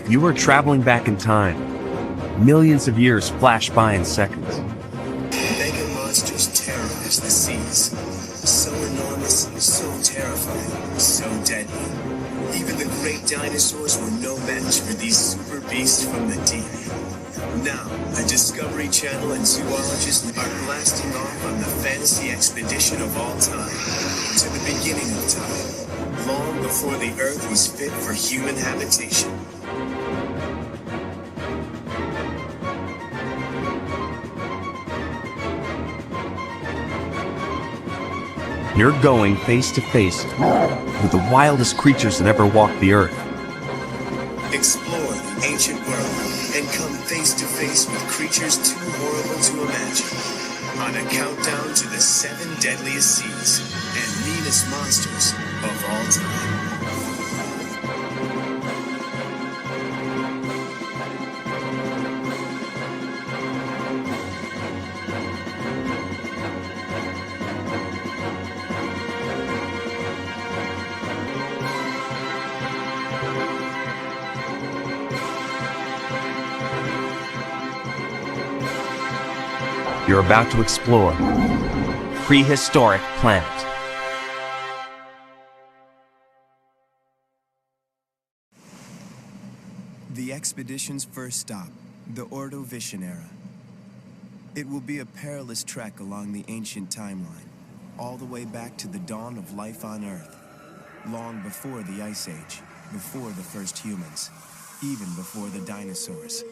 You are traveling back in time. Millions of years flash by in seconds. Mega monsters terrorize the seas. So enormous, so terrifying, so deadly. Even the great dinosaurs were no match for these super beasts from the deep. Now, the Discovery Channel and zoologists are blasting off on the fantasy expedition of all time, to the beginning of time, long before the Earth was fit for human habitation. You're going face to face with the wildest creatures that ever walked the earth. Explore the ancient world and come face to face with creatures too horrible to imagine. On a countdown to the 7 deadliest seas and meanest monsters of all time. You're about to explore Prehistoric Planet. The expedition's first stop, the Ordovician era. It will be a perilous trek along the ancient timeline, all the way back to the dawn of life on Earth, long before the Ice Age, before the first humans, even before the dinosaurs.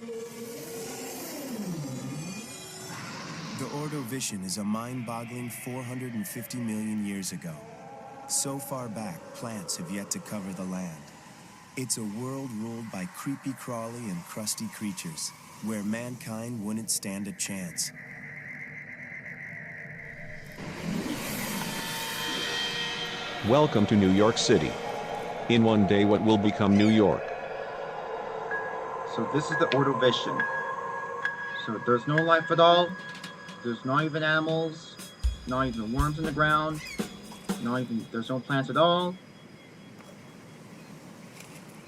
The Ordovician is a mind-boggling 450 million years ago. So far back, plants have yet to cover the land. It's a world ruled by creepy-crawly and crusty creatures, where mankind wouldn't stand a chance. Welcome to New York City. In one day, what will become New York? So this is the Ordovician. So there's no life at all. There's not even animals, not even worms in the ground, there's no plants at all.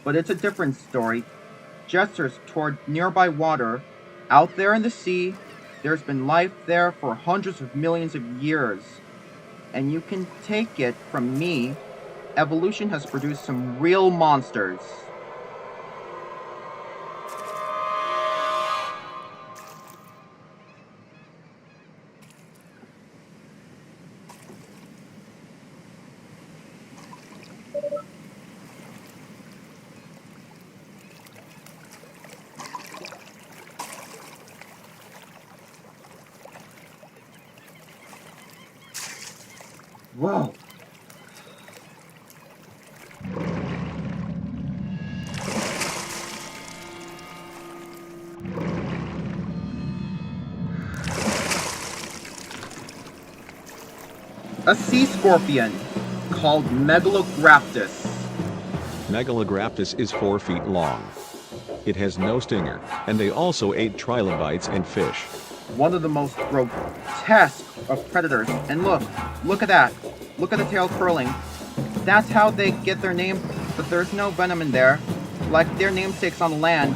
But it's a different story. Gestures toward nearby water. Out there in the sea, there's been life there for hundreds of millions of years. And you can take it from me, evolution has produced some real monsters. Whoa! A sea scorpion called Megalograptus. Megalograptus is 4 feet long. It has no stinger, and they also ate trilobites and fish. One of the most grotesque of predators. And look at that. Look at the tail curling. That's how they get their name, but there's no venom in there. Like their namesakes on the land.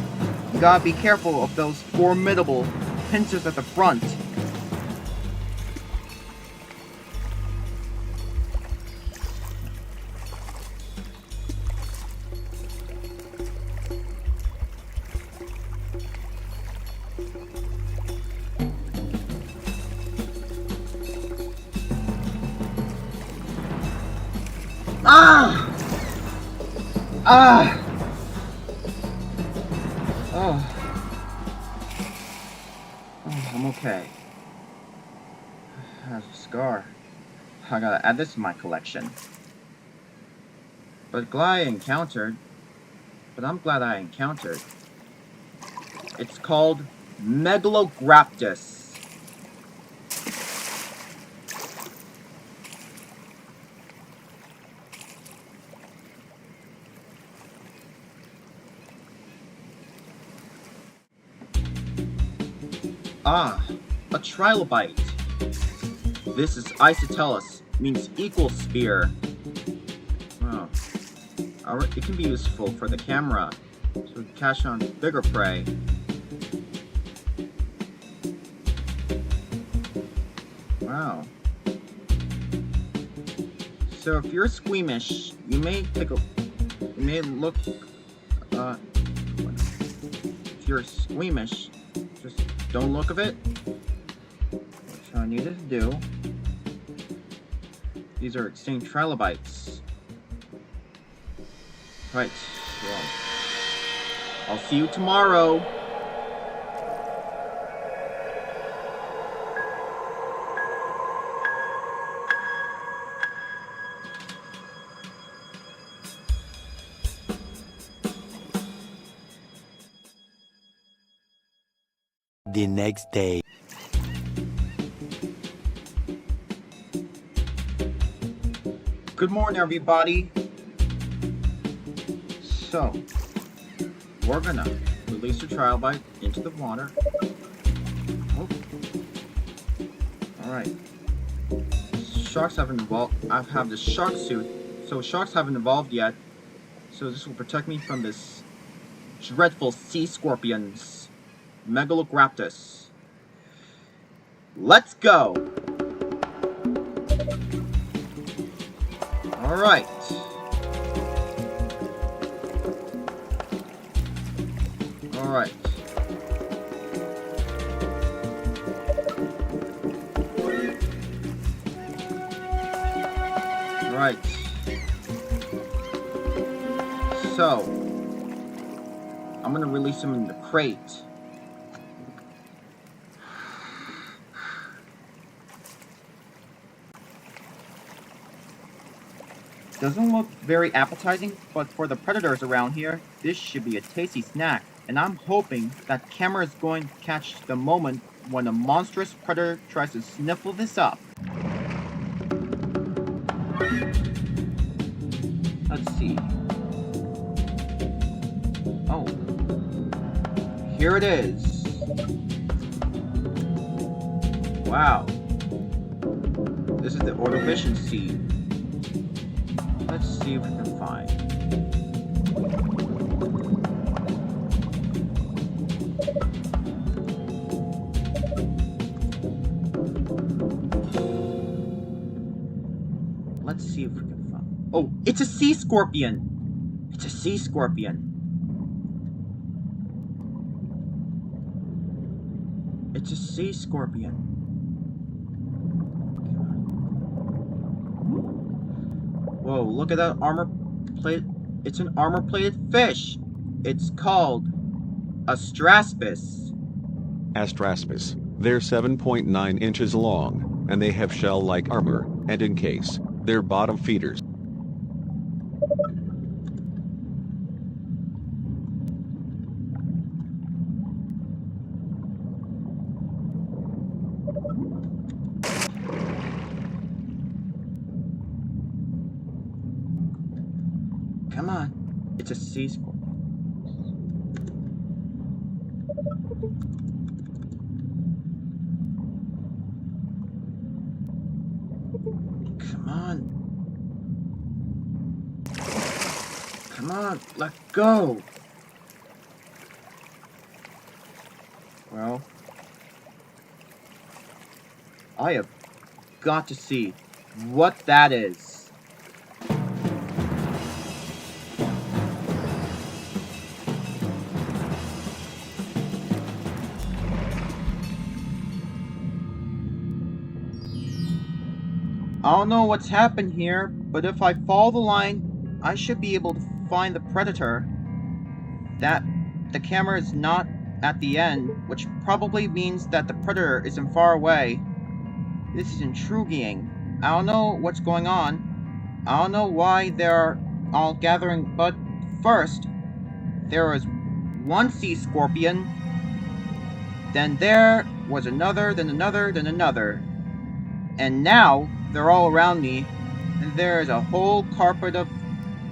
You gotta be careful of those formidable pincers at the front. Ah! Ah! Oh. Oh, I'm okay. That's a scar. I gotta add this to my collection. I'm glad I encountered. It's called Megalograptus. Ah, a trilobite. This is isotellus, means equal sphere. Oh, Alright, it can be useful for the camera, so catch on bigger prey. Wow. So if you're squeamish, you may look, if you're squeamish, just don't look of it, which I needed to do. These are extinct trilobites. Right, well, I'll see you tomorrow. The next day. Good morning, everybody. So, we're gonna release the trilobite into the water. Oh. Alright. Sharks haven't evolved. I have the shark suit, so sharks haven't evolved yet. So this will protect me from this dreadful sea scorpions. Megalograptus. Let's go! Alright. Alright. Alright. So, I'm gonna release him in the crate. Doesn't look very appetizing, but for the predators around here, this should be a tasty snack. And I'm hoping that camera is going to catch the moment when a monstrous predator tries to sniffle this up. Let's see. Oh. Here it is. Wow. This is the Ordovision seed. Let's see if we can find. Let's see if we can find. Oh, it's a sea scorpion! It's a sea scorpion. It's a sea scorpion. Whoa, look at that armor plate. It's an armor-plated fish. It's called Astraspis. Astraspis. They're 7.9 inches long, and they have shell-like armor, and encase. They're bottom feeders. Come on, it's a sea scorpion. Come on. Come on, let go. Well, I have got to see what that is. I don't know what's happened here, but if I follow the line, I should be able to find the predator. That the camera is not at the end, which probably means that the predator isn't far away. This is intriguing. I don't know what's going on. I don't know why they're all gathering, but first, there was one sea scorpion, then there was another, then another, then another. And now, they're all around me, and there is a whole carpet of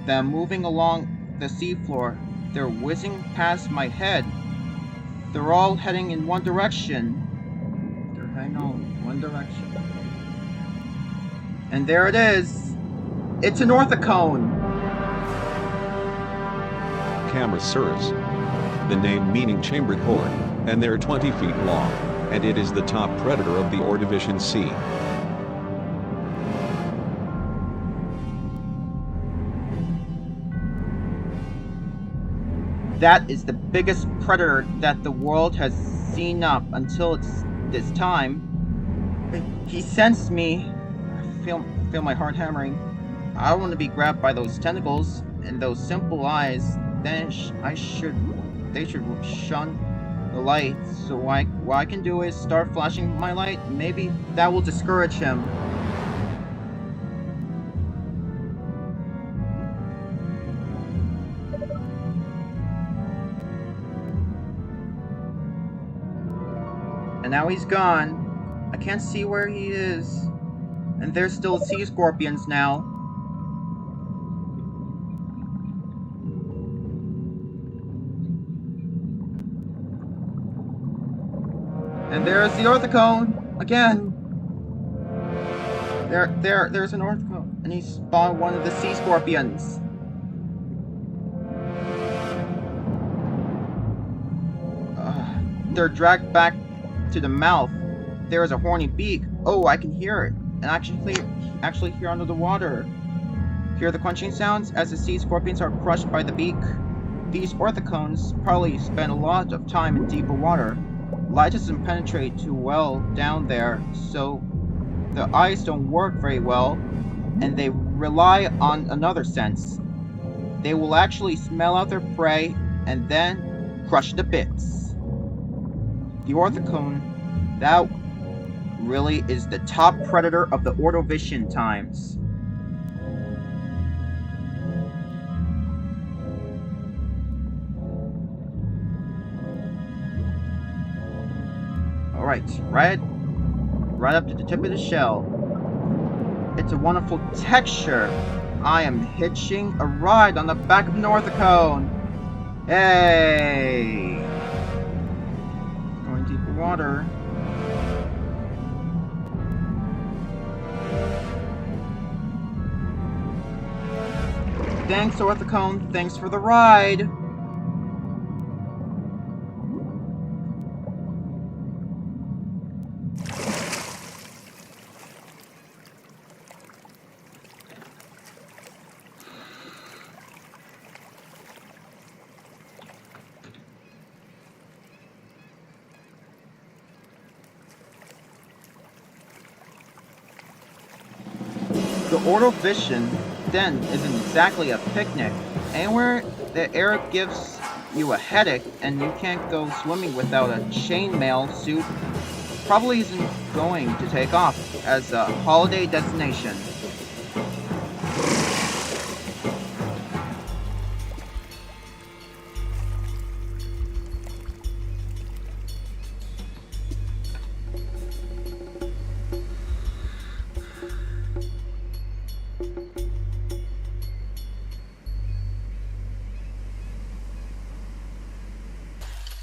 them moving along the seafloor. They're whizzing past my head. They're all heading in one direction. They're heading in one direction. And there it is. It's an orthicone. Camarasaurus, the name meaning chambered horn, and they're 20 feet long, and it is the top predator of the Ordovician Sea. That is the biggest predator that the world has seen up until this time. He sensed me. I feel my heart hammering. I want to be grabbed by those tentacles and those simple eyes. Then they should shun the light. So what I can do is start flashing my light. Maybe that will discourage him. And now he's gone. I can't see where he is. And there's still sea scorpions now. And there's the orthicone again. There's an orthicone, and he spawned one of the sea scorpions. They're dragged back to the mouth. There is a horny beak. Oh, I can hear it, and actually hear under the water. Hear the crunching sounds as the sea scorpions are crushed by the beak. These orthicones probably spend a lot of time in deeper water. Light doesn't penetrate too well down there, so the eyes don't work very well, and they rely on another sense. They will actually smell out their prey and then crush to bits. The orthicone, that really is the top predator of the Ordovician times. Alright, right up to the tip of the shell. It's a wonderful texture. I am hitching a ride on the back of an orthicone. Hey! Going deeper water. Thanks, orthicone. Thanks for the ride. The Ordovician then isn't exactly a picnic. Anywhere the air gives you a headache and you can't go swimming without a chainmail suit probably isn't going to take off as a holiday destination.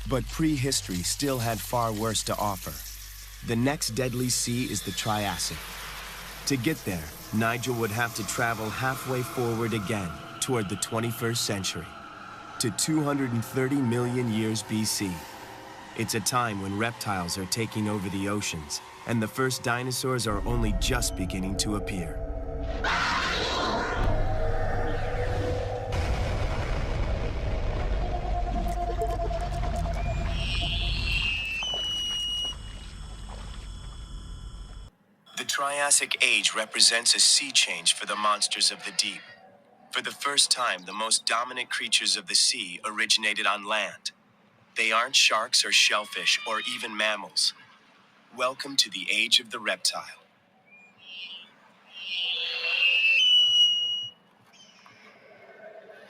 But prehistory still had far worse to offer. The next deadly sea is the Triassic. To get there, Nigel would have to travel halfway forward again toward the 21st century, to 230 million years BC. It's a time when reptiles are taking over the oceans, and the first dinosaurs are only just beginning to appear. The Triassic Age represents a sea change for the monsters of the deep. For the first time, the most dominant creatures of the sea originated on land. They aren't sharks or shellfish or even mammals. Welcome to the Age of the Reptile.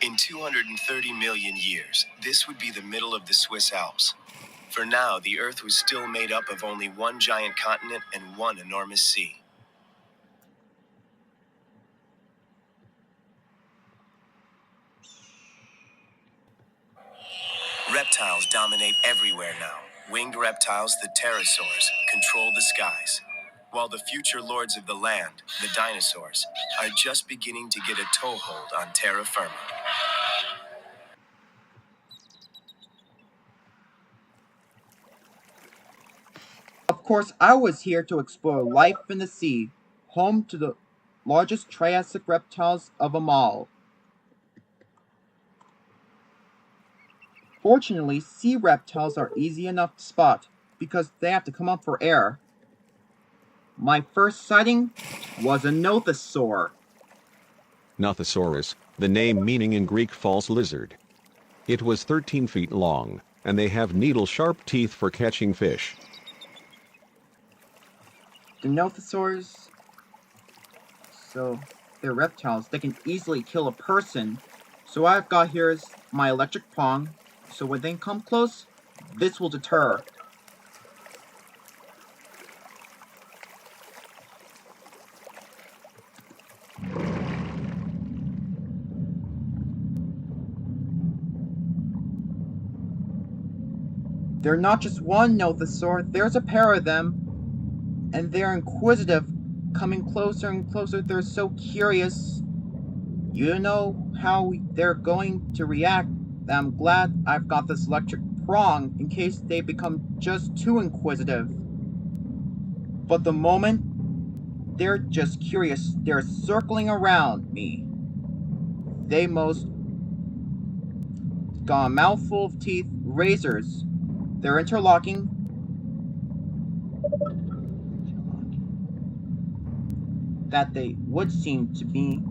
In 230 million years, this would be the middle of the Swiss Alps. For now, the Earth was still made up of only one giant continent and one enormous sea. Reptiles dominate everywhere now. Winged reptiles, the pterosaurs, control the skies. While the future lords of the land, the dinosaurs, are just beginning to get a toehold on terra firma. course, I was here to explore life in the sea, home to the largest Triassic reptiles of them all. Fortunately, sea reptiles are easy enough to spot because they have to come up for air. My first sighting was a nothosaur. Nothosaurus, the name meaning in Greek false lizard. It was 13 feet long, and they have needle-sharp teeth for catching fish. The nothosaurs, so they're reptiles. They can easily kill a person. So what I've got here is my electric prong. So when they come close, this will deter. They're not just one nothosaur, there's a pair of them. And they're inquisitive, coming closer and closer. They're so curious. You don't know how they're going to react. I'm glad I've got this electric prong in case they become just too inquisitive. But the moment they're just curious, they're circling around me. They most got a mouthful of teeth, razors. They're interlocking. That they would seem to be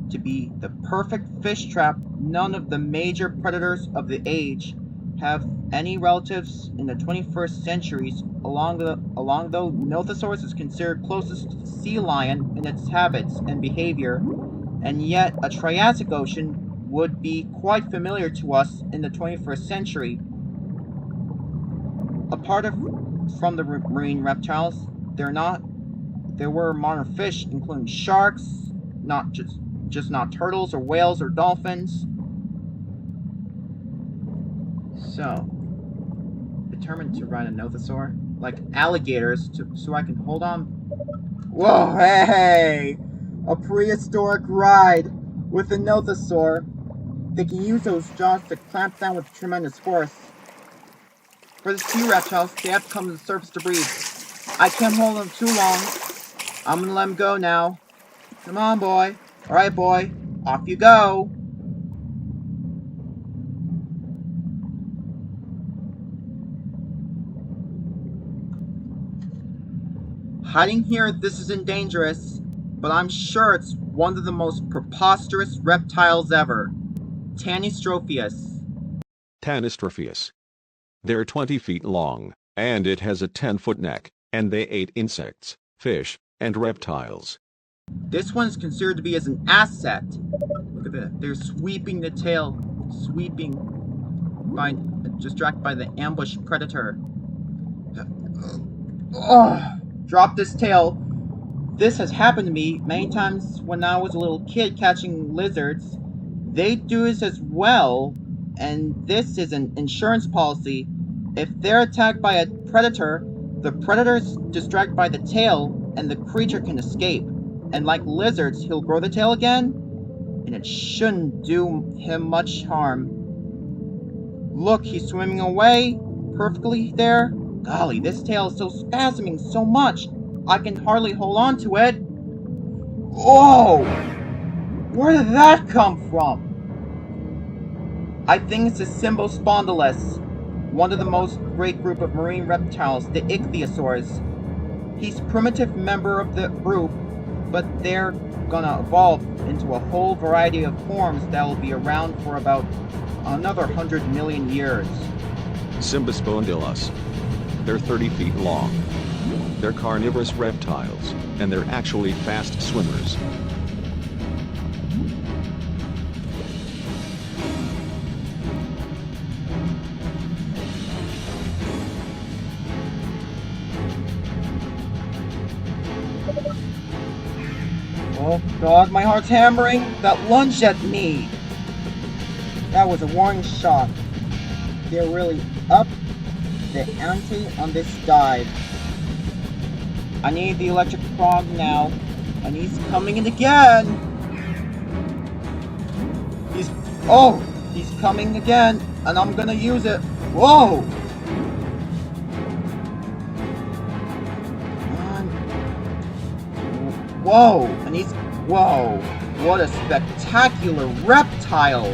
the perfect fish trap. None of the major predators of the age have any relatives in the 21st centuries, although Nothosaurus is considered closest to the sea lion in its habits and behavior, and yet a Triassic ocean would be quite familiar to us in the 21st century. Apart from the marine reptiles, there were modern fish, including sharks, not turtles or whales or dolphins. So, determined to ride a nothosaur, like alligators, so I can hold on. Whoa, hey! A prehistoric ride with a nothosaur. They can use those jaws to clamp down with tremendous force. For the sea reptiles, they have to come to the surface to breathe. I can't hold them too long. I'm gonna let him go now. Come on, boy. Alright, boy. Off you go. Hiding here, this isn't dangerous, but I'm sure it's one of the most preposterous reptiles ever. Tanystropheus. Tanystropheus. They're 20 feet long, and it has a 10-foot neck, and they ate insects, fish, and reptiles. This one is considered to be as an asset. Look at that. They're sweeping the tail. Distracted by the ambush predator. Oh, drop this tail. This has happened to me many times when I was a little kid catching lizards. They do this as well, and this is an insurance policy. If they're attacked by a predator, the predator's distracted by the tail, and the creature can escape. And like lizards, he'll grow the tail again, and it shouldn't do him much harm. Look, he's swimming away, perfectly there. Golly, this tail is so spasming so much, I can hardly hold on to it. Whoa! Where did that come from? I think it's a Symbospondylus, one of the most great group of marine reptiles, the ichthyosaurs. He's a primitive member of the group, but they're gonna evolve into a whole variety of forms that will be around for about another 100 million years. Symbospondylus. They're 30 feet long. They're carnivorous reptiles, and they're actually fast swimmers. Oh god, my heart's hammering! That lunged at me! That was a warning shot. They're really up the ante on this dive. I need the electric prong now. And he's coming in again! He's coming again, and I'm gonna use it. Whoa! Whoa, and he's... Whoa, what a spectacular reptile!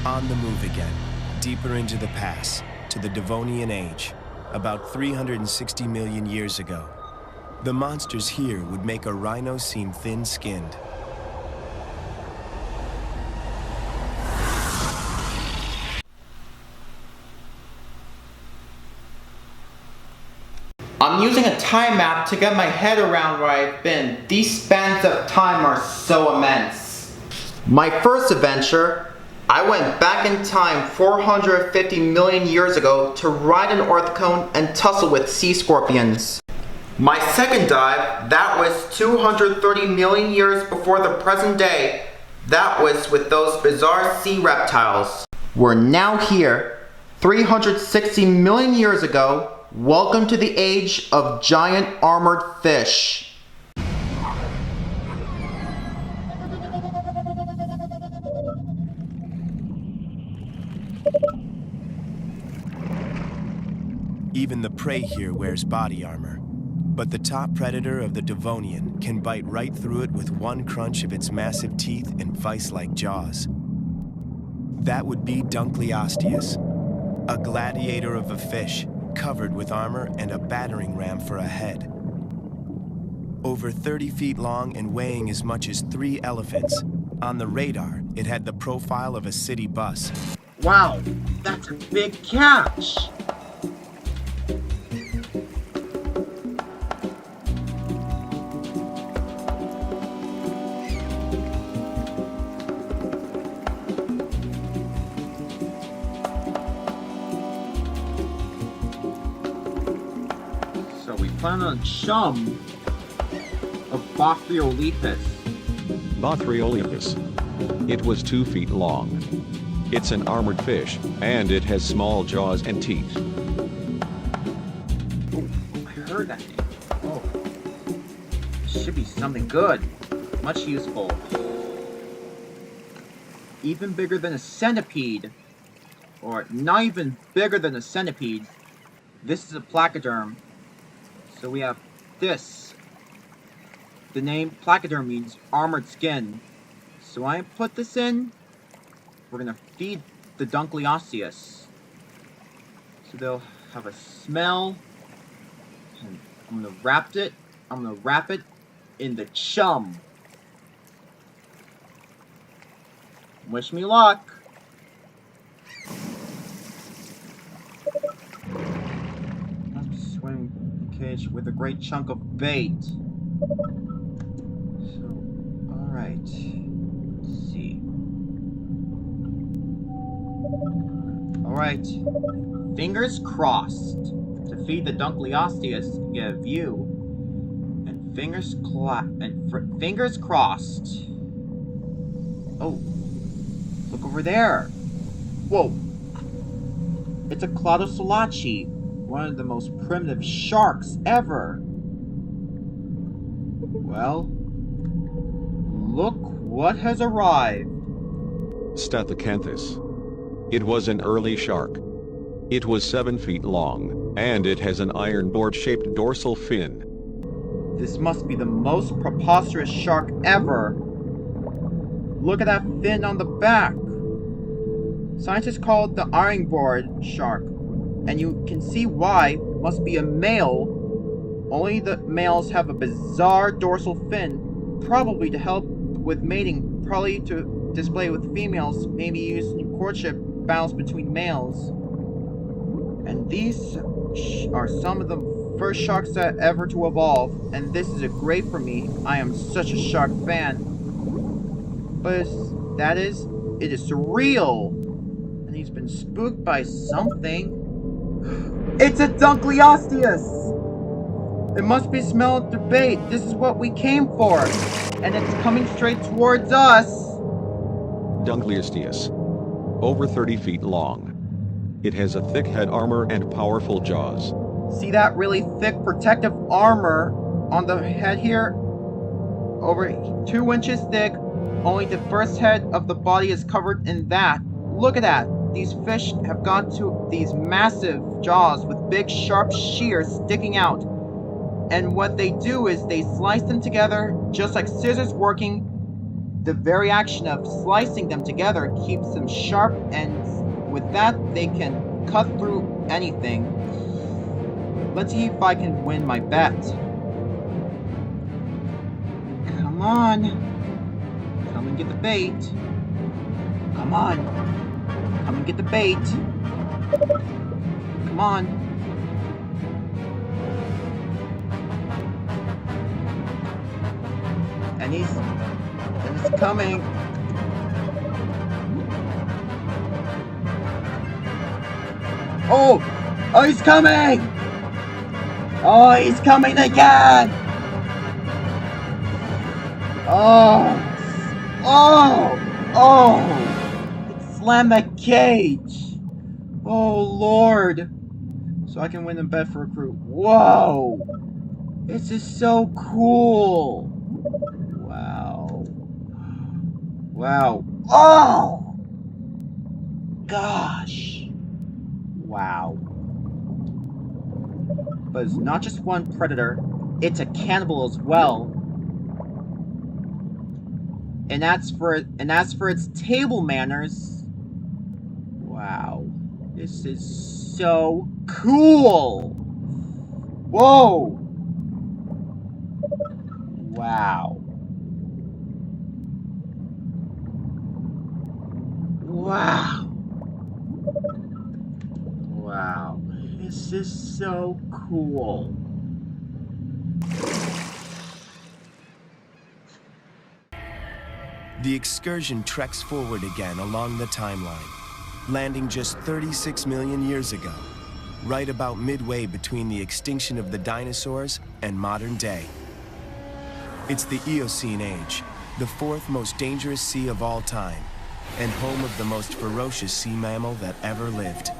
On the move again, deeper into the past, to the Devonian Age, about 360 million years ago. The monsters here would make a rhino seem thin-skinned. I'm using a time map to get my head around where I've been. These spans of time are so immense. My first adventure, I went back in time 450 million years ago to ride an orthicone and tussle with sea scorpions. My second dive, that was 230 million years before the present day. That was with those bizarre sea reptiles. We're now here, 360 million years ago. Welcome to the age of giant armored fish. Even the prey here wears body armor, but the top predator of the Devonian can bite right through it with one crunch of its massive teeth and vice-like jaws. That would be Dunkleosteus, a gladiator of a fish, covered with armor and a battering ram for a head. Over 30 feet long and weighing as much as 3 elephants. On the radar, it had the profile of a city bus. Wow, that's a big catch! So we plan on chum of Bothriolipus. Bothriolipus. It was 2 feet long. It's an armored fish, and it has small jaws and teeth. Oh, I heard that name. Oh, should be something good. Much useful. Even bigger than a centipede. Or not even bigger than a centipede. This is a placoderm. So we have this. The name placoderm means armored skin. So I put this in. We're gonna feed the Dunkleosteus. So they'll have a smell. And I'm gonna wrap it in the chum. Wish me luck. Swim cage with a great chunk of bait. So, alright. Let's see. Alright. Fingers crossed to feed the Dunkleosteus and get a view. And fingers crossed. Oh. Look over there. Whoa. It's a Claudosolachi. One of the most primitive sharks ever. Well, look what has arrived. Stethocyanthus. It was an early shark. It was 7 feet long, and it has an iron board-shaped dorsal fin. This must be the most preposterous shark ever. Look at that fin on the back. Scientists call it the iron board shark. And you can see why. Must be a male. Only the males have a bizarre dorsal fin, probably to help with mating, probably to display with females, maybe used in courtship battles between males. And these are some of the first sharks that ever to evolve, and this is a great for me. I am such a shark fan. But it is surreal. And he's been spooked by something. It's a Dunkleosteus! It must be smelled the bait. This is what we came for. And it's coming straight towards us. Dunkleosteus. Over 30 feet long. It has a thick head armor and powerful jaws. See that really thick protective armor on the head here? Over 2 inches thick, Only the first head of the body is covered in that. Look at that! These fish have got to these massive jaws with big sharp shears sticking out. And what they do is they slice them together, just like scissors working. The very action of slicing them together keeps them sharp, and with that they can cut through anything. Let's see if I can win my bet. Come on. Come and get the bait. Come on. Come and get the bait. Come on. And he's coming. Oh! Oh, he's coming! Oh, he's coming again! Oh! Oh! Oh! It slammed that cage! Oh, Lord! So I can win the bet for a crew. Whoa! This is so cool! Wow. Wow. Oh! Gosh! Wow. But it's not just one predator, it's a cannibal as well. And that's for its table manners. Wow. This is so cool! Whoa! Wow. Wow. Wow. This is so cool. The excursion treks forward again along the timeline, landing just 36 million years ago, right about midway between the extinction of the dinosaurs and modern day. It's the Eocene Age, the fourth most dangerous sea of all time, and home of the most ferocious sea mammal that ever lived.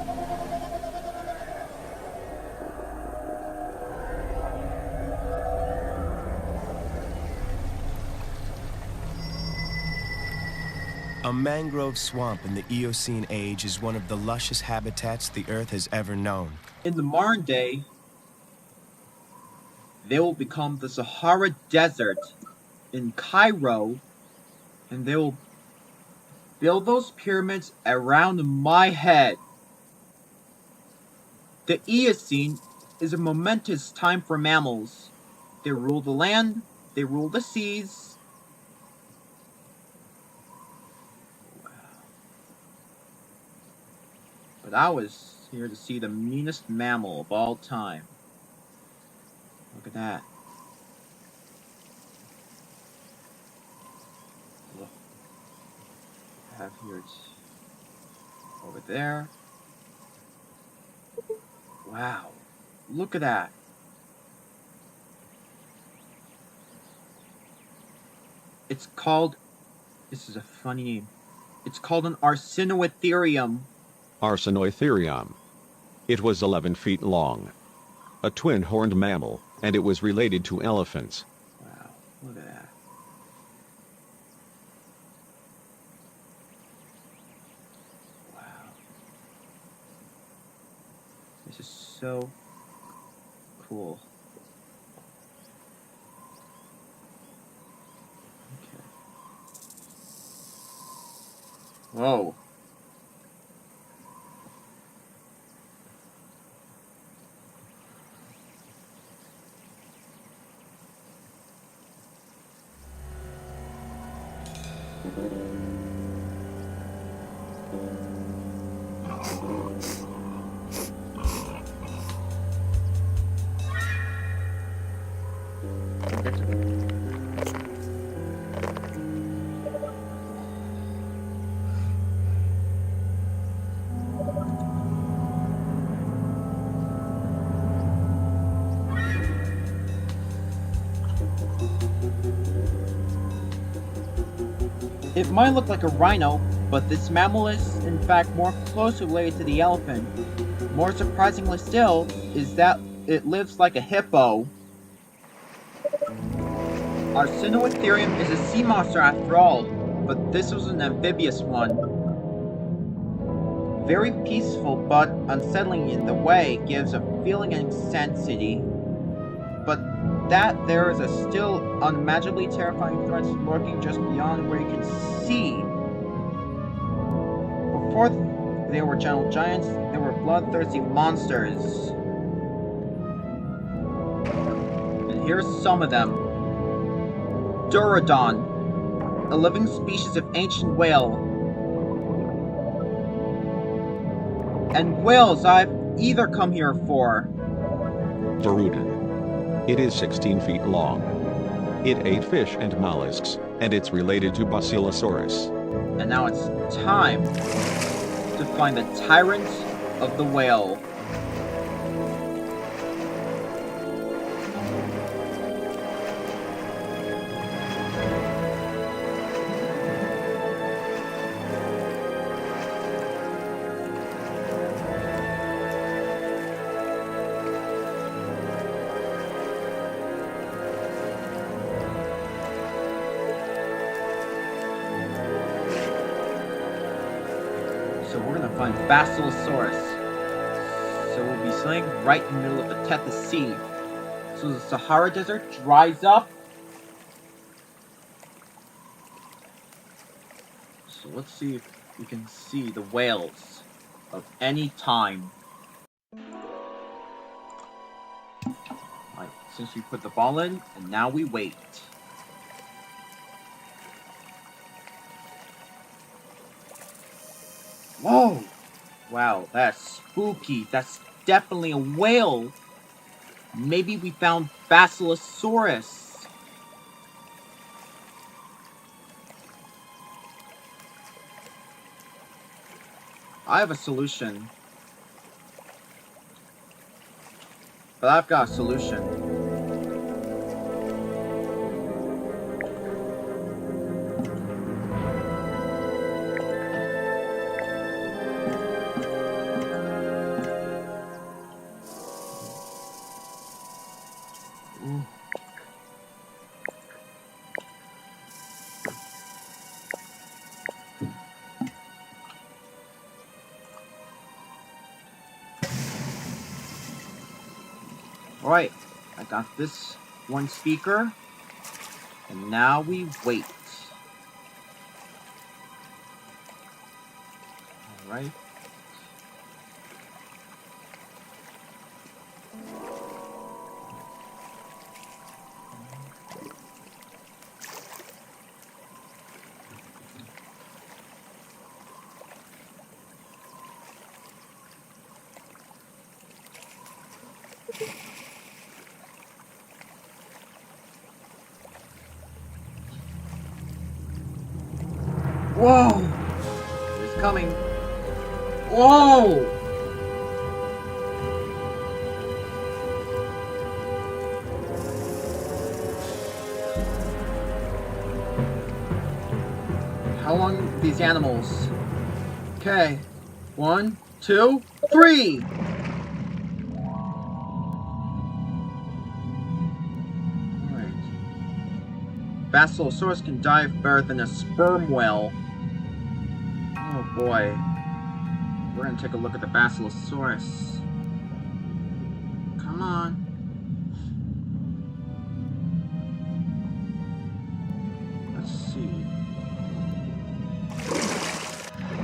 A mangrove swamp in the Eocene Age is one of the luscious habitats the Earth has ever known. In the modern day, they will become the Sahara Desert in Cairo, and they will build those pyramids around my head. The Eocene is a momentous time for mammals. They rule the land, they rule the seas. But I was here to see the meanest mammal of all time. Look at that. Look. I have here it's over there. Wow. Look at that. It's called, this is a funny name. It's called an Arsinoitherium. Arsinoitherium. It was 11 feet long. A twin-horned mammal, and it was related to elephants. Wow, look at that. Wow. This is so cool. Okay. Whoa. It might look like a rhino, but this mammal is, in fact, more closely related to the elephant. More surprisingly still, is that it lives like a hippo. Arsinoitherium is a sea monster after all. but this was an amphibious one. Very peaceful, but unsettling in the way, gives a feeling of insanity. But that there is a still unimaginably terrifying threat lurking just beyond where you can see. Before they were gentle giants, they were bloodthirsty monsters. And here's some of them. Durodon, a living species of ancient whale. And whales I've either come here for. Varuden. It is 16 feet long. It ate fish and mollusks, and it's related to Basilosaurus. And now it's time to find the tyrant of the whale. So we're gonna find Basilosaurus. So we'll be sitting right in the middle of the Tethys Sea. So the Sahara Desert dries up. So let's see if we can see the whales of any time. Alright, since we put the ball in, and now we wait. Whoa! Wow, that's spooky. That's definitely a whale. Maybe we found Basilosaurus. I have a solution. But I've got a solution. Alright, I got this one speaker, and now we wait. Alright. Whoa! It's coming. Whoa! How long are these animals? Okay. 1, 2, 3! Alright. Basilosaurus can dive better than a sperm whale. Oh boy. We're gonna take a look at the Basilosaurus. Come on. Let's see.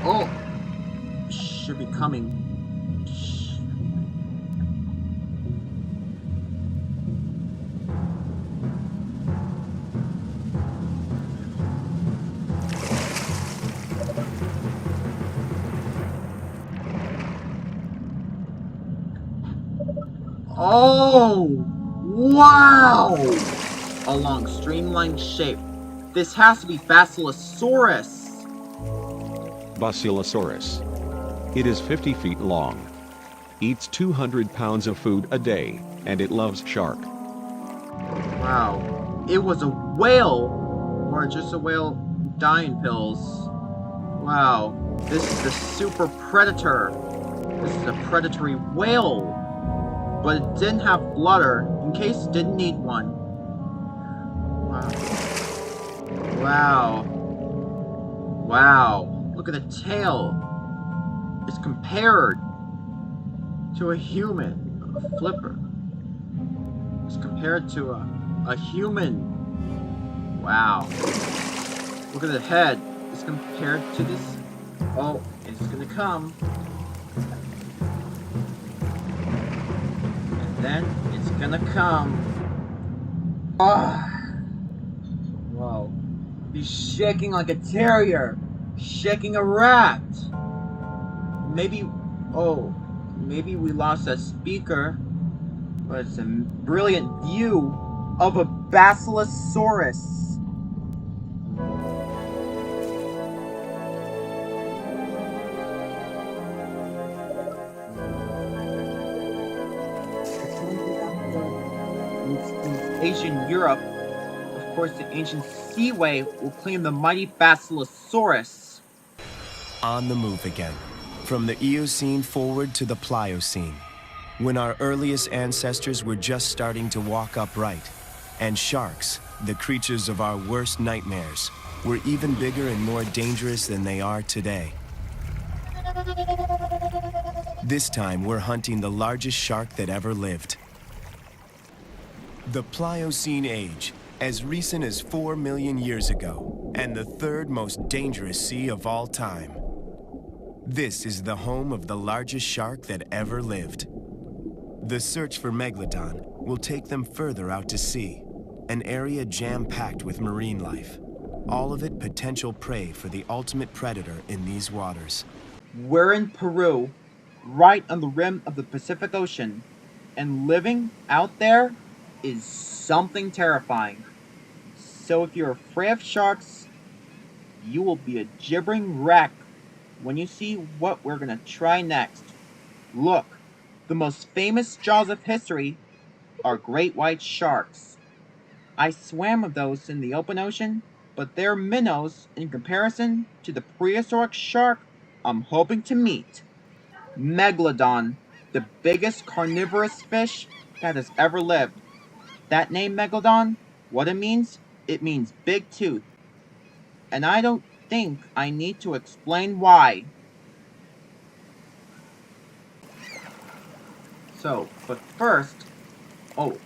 Oh! Should be coming. Oh! Wow! A long streamlined shape. This has to be Basilosaurus. Basilosaurus. It is 50 feet long. Eats 200 pounds of food a day, and it loves shark. Wow. It was a whale! Or just a whale dying pills. Wow. This is the super predator. This is a predatory whale. But it didn't have bludder, in case it didn't need one. Wow. Wow. Wow, look at the tail. It's compared to a human, a flipper. It's compared to a human. Wow. Look at the head. It's compared to this. Oh, it's gonna come. And then it's gonna come. Oh. Whoa. He's shaking like a terrier. Shaking a rat. Maybe we lost a speaker. But it's a brilliant view of a Basilosaurus. In ancient Europe, of course, the ancient Seaway will claim the mighty Basilosaurus. On the move again, from the Eocene forward to the Pliocene, when our earliest ancestors were just starting to walk upright, and sharks, the creatures of our worst nightmares, were even bigger and more dangerous than they are today. This time, we're hunting the largest shark that ever lived. The Pliocene age, as recent as 4 million years ago, and the third most dangerous sea of all time. This is the home of the largest shark that ever lived. The search for Megalodon will take them further out to sea, an area jam-packed with marine life, all of it potential prey for the ultimate predator in these waters. We're in Peru, right on the rim of the Pacific Ocean, and living out there is something terrifying. So if you're afraid of sharks, you will be a gibbering wreck when you see what we're gonna try next. Look, the most famous jaws of history are great white sharks. I swam with those in the open ocean, but they're minnows in comparison to the prehistoric shark I'm hoping to meet. Megalodon, the biggest carnivorous fish that has ever lived. That name Megalodon, what it means big tooth. And I don't think I need to explain why. So, but first,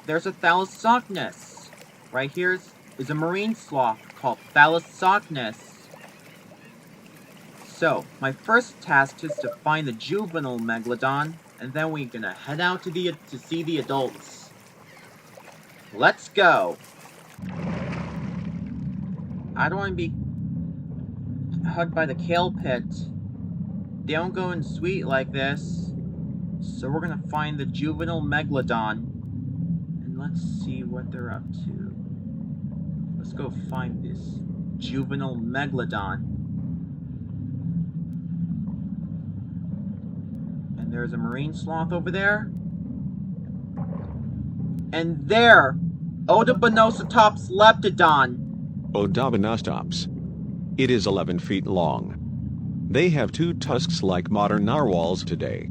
there's a Thalassocnus. Right here is a marine sloth called Thalassocnus. So, my first task is to find the juvenile Megalodon, and then we're gonna head out to see the adults. Let's go! I don't want to be hugged by the kale pit. They don't go in sweet like this. So we're gonna find the juvenile Megalodon. And let's see what they're up to. Let's go find this juvenile Megalodon. And there's a marine sloth over there. And there! Odobonosotops leptodon. Odobonostops. It is 11 feet long. They have 2 tusks like modern narwhals today.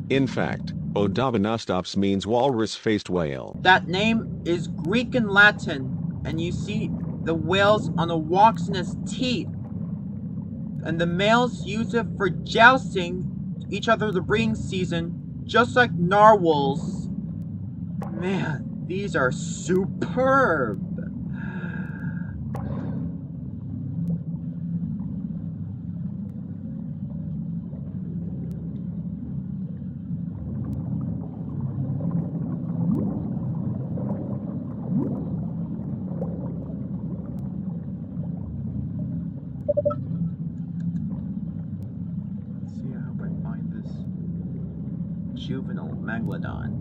In fact, Odobonostops means walrus-faced whale. That name is Greek and Latin, and you see the whales on the walks in its teeth. And the males use it for jousting each other the breeding season, just like narwhals. Man, these are superb. Juvenile Megalodon.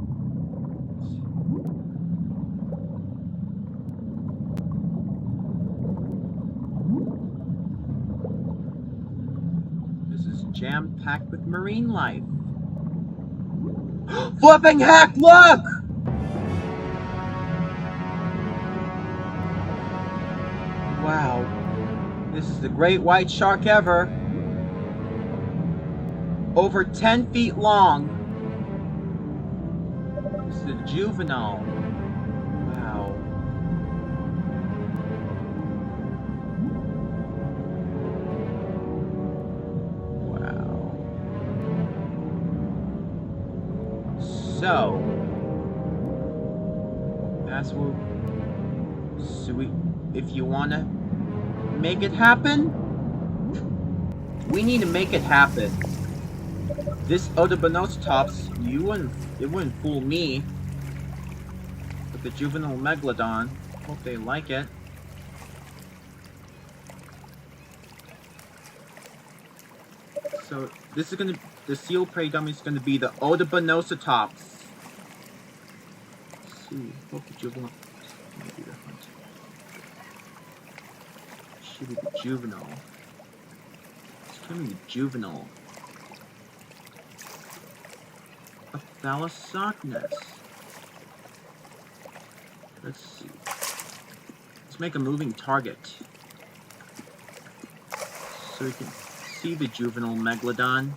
This is jam-packed with marine life. Flipping heck, look! Wow. This is the great white shark ever. Over 10 feet long. This is a juvenile. Wow. know. That's what. So if you wanna make it happen, we need to make it happen. This Odobonotops, it wouldn't fool me. With the juvenile megalodon, hope they like it. So this is the seal prey dummy is gonna be the Odobonotops. Let's see, hope the juvenile. Maybe the hunt. Should be the juvenile. It's coming the juvenile. A Thalassocnus. Let's see. Let's make a moving target. So we can see the juvenile megalodon.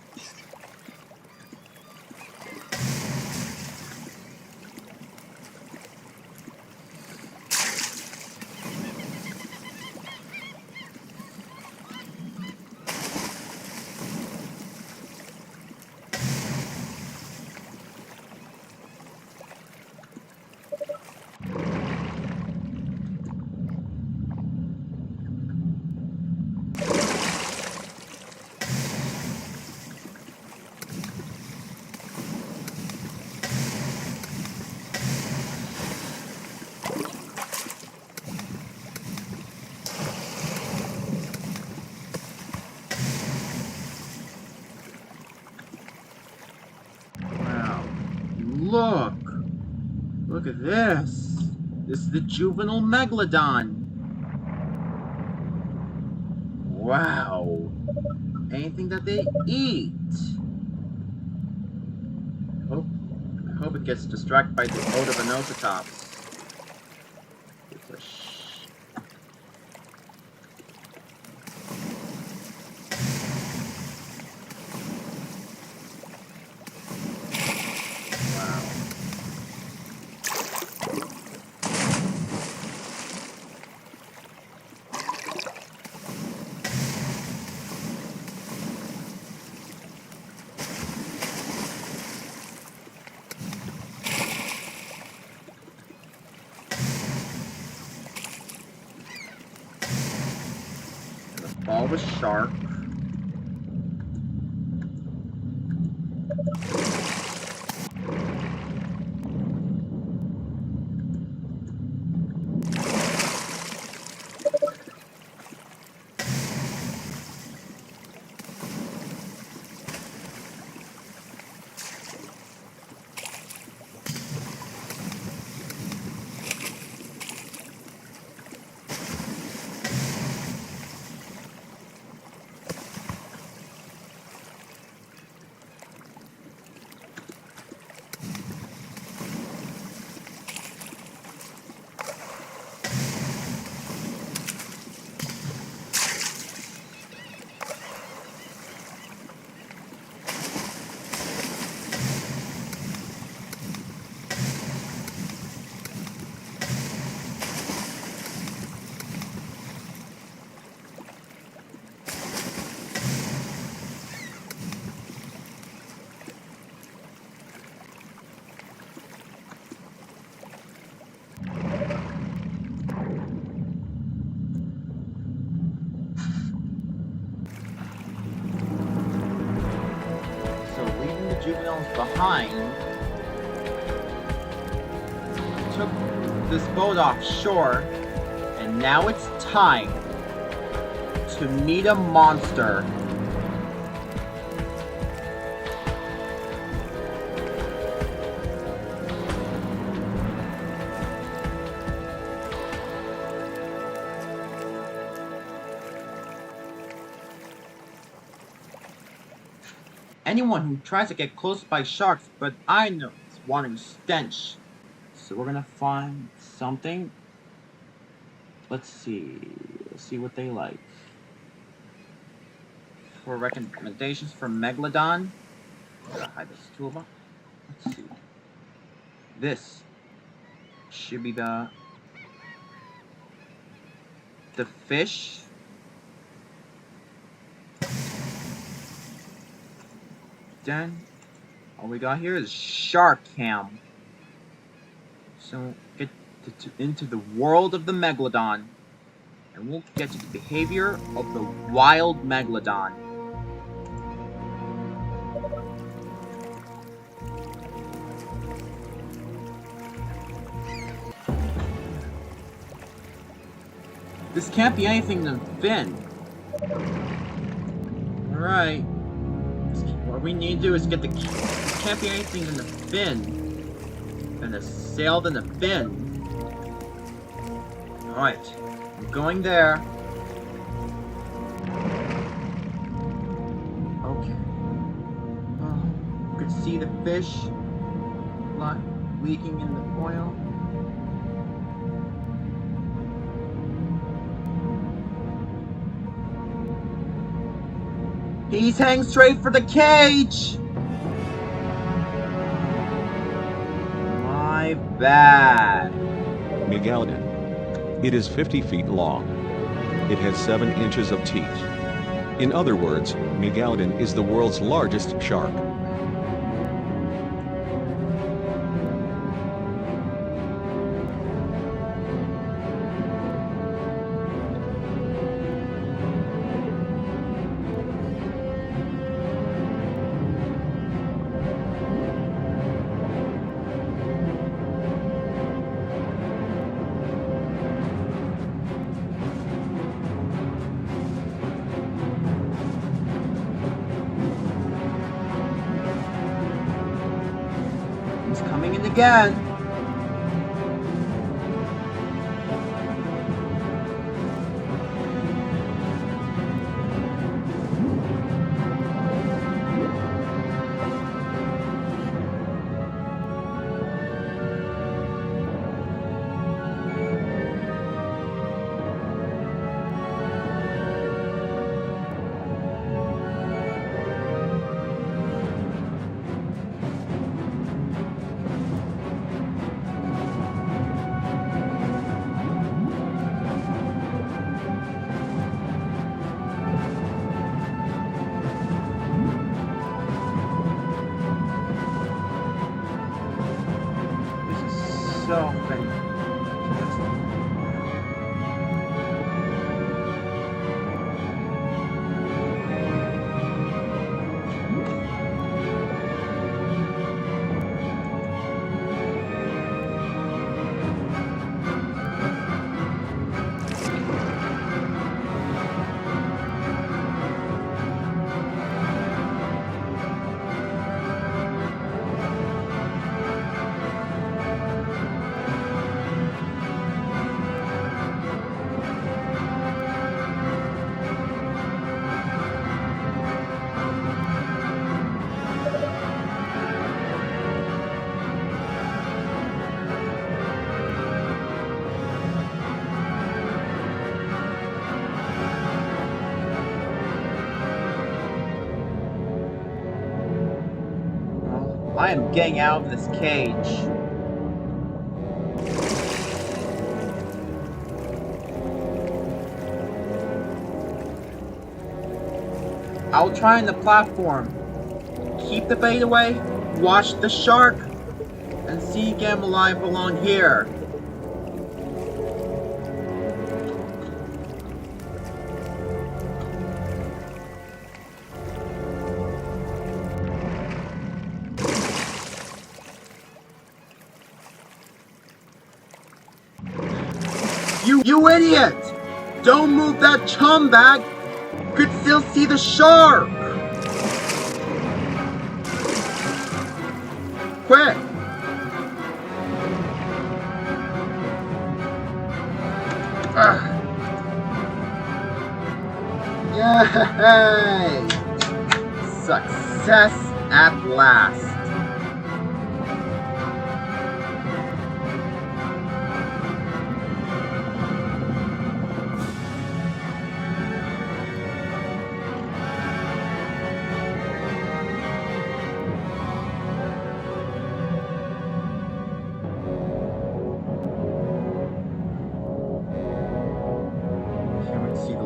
Look at this. This is the juvenile megalodon. Wow. Anything that they eat. I hope it gets distracted by the Odobonotops. It's a ball was sharp. Juveniles behind, took this boat offshore, and now it's time to meet a monster. Anyone who tries to get close by sharks, but I know it's wanting stench. So we're gonna find something. Let's see what they like. For recommendations for Megalodon, gotta hide this toolbox. Let's see. This should be the fish. Then All we got here is Shark Cam. So get into the world of the Megalodon, and we'll get to the behavior of the wild Megalodon. This can't be anything than fin. Alright. What we need to do is get the... This can't be anything than the fin. And the sail than the fin. Alright. I'm going there. Okay. Oh, you could see the fish leaking in the oil. He's heading straight for the cage! My bad. Megalodon. It is 50 feet long. It has 7 inches of teeth. In other words, Megalodon is the world's largest shark. He's coming in again. So fantastic. I am getting out of this cage. I'll try on the platform. Keep the bait away, watch the shark, and see you get him alive along here. You idiot! Don't move that chum bag! You could still see the shark! Quick! Yay! Success at last!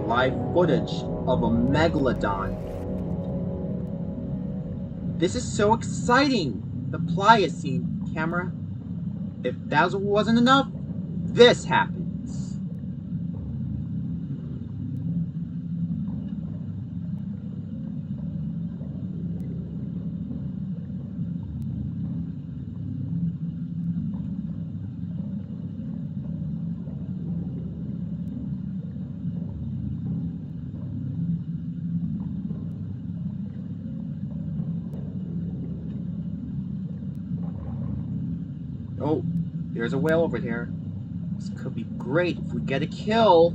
Live footage of a megalodon. This is so exciting! The Pliocene camera. If that wasn't enough, this happens. Oh, there's a whale over here. This could be great if we get a kill.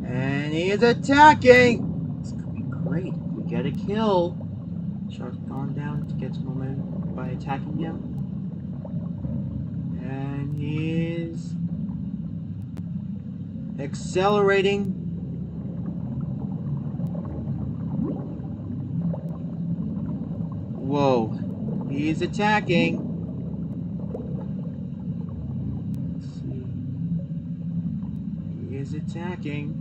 And he is attacking! This could be great if we get a kill. Shark's gone down to get some momentum by attacking him. And he's accelerating. Whoa, he's attacking. Is attacking.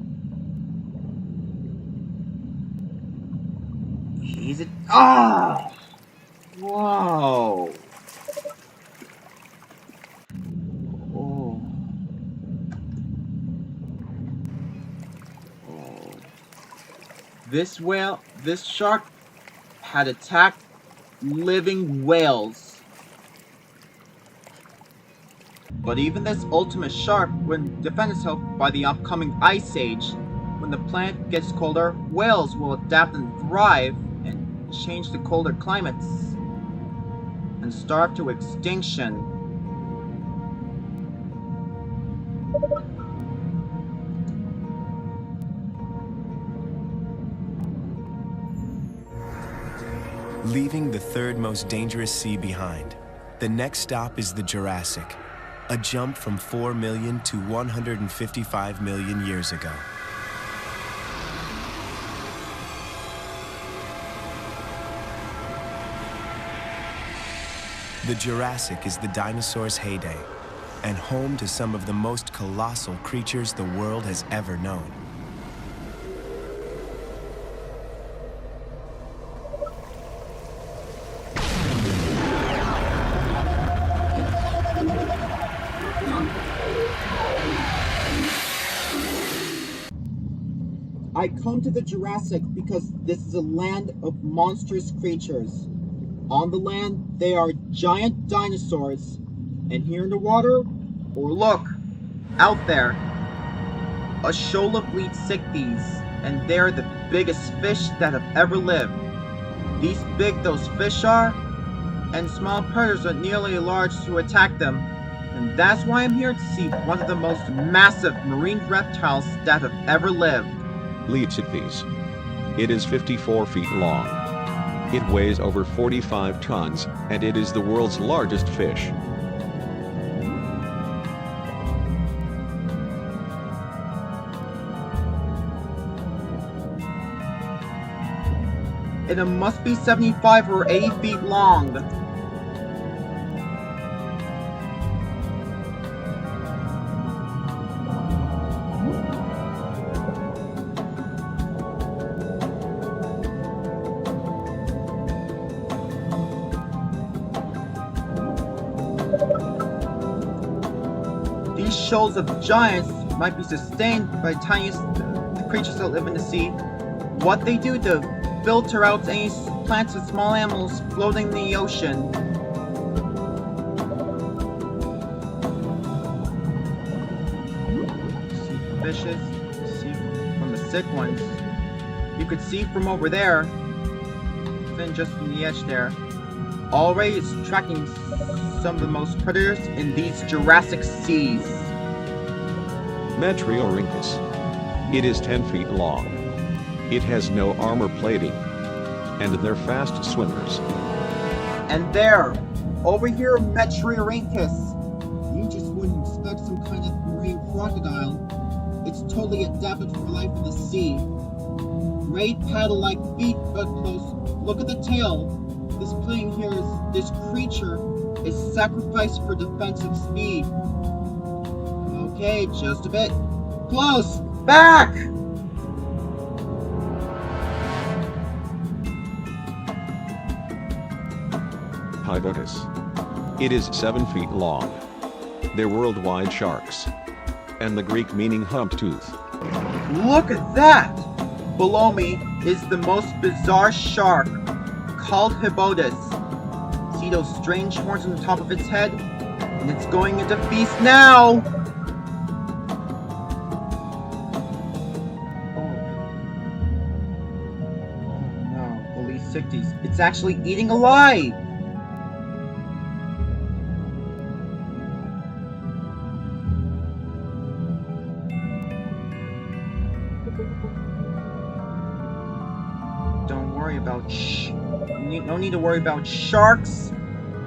He's ah! Whoa! Oh. Oh. This shark had attacked living whales. But even this ultimate shark wouldn't defend itself by the upcoming ice age. When the planet gets colder, whales will adapt and thrive and change to colder climates and starve to extinction. Leaving the third most dangerous sea behind, the next stop is the Jurassic. A jump from 4 million to 155 million years ago. The Jurassic is the dinosaurs' heyday, and home to some of the most colossal creatures the world has ever known. I come to the Jurassic because this is a land of monstrous creatures. On the land, they are giant dinosaurs. And here in the water, or look, out there, a shoal of fleet sickties, and they're the biggest fish that have ever lived. These big those fish are, and small predators are nearly large to attack them. And that's why I'm here to see one of the most massive marine reptiles that have ever lived. Leadsichthys. It is 54 feet long. It weighs over 45 tons, and it is the world's largest fish. And it must be 75 or 80 feet long. These shoals of giants might be sustained by the tiniest creatures that live in the sea. What they do to filter out any plants and small animals floating in the ocean. See fishes, see from the sick ones. You could see from over there, then just from the edge there. Already it's tracking some of the most predators in these Jurassic seas. Metriorhynchus. It is 10 feet long. It has no armor plating, and they're fast swimmers. And there, over here, Metriorhynchus. You just wouldn't expect some kind of marine crocodile. It's totally adapted for life in the sea. Great paddle-like feet, but close. Look at the tail. This plane here is this creature is sacrificed for defensive speed. Okay, just a bit. Close! Back! Libotus. It is 7 feet long. They're worldwide sharks. And the Greek meaning humped tooth. Look at that! Below me is the most bizarre shark, called Hibotus. See those strange horns on the top of its head? And it's going into feast now! Oh no, holy sicties, it's actually eating alive! Don't worry about no need to worry about sharks,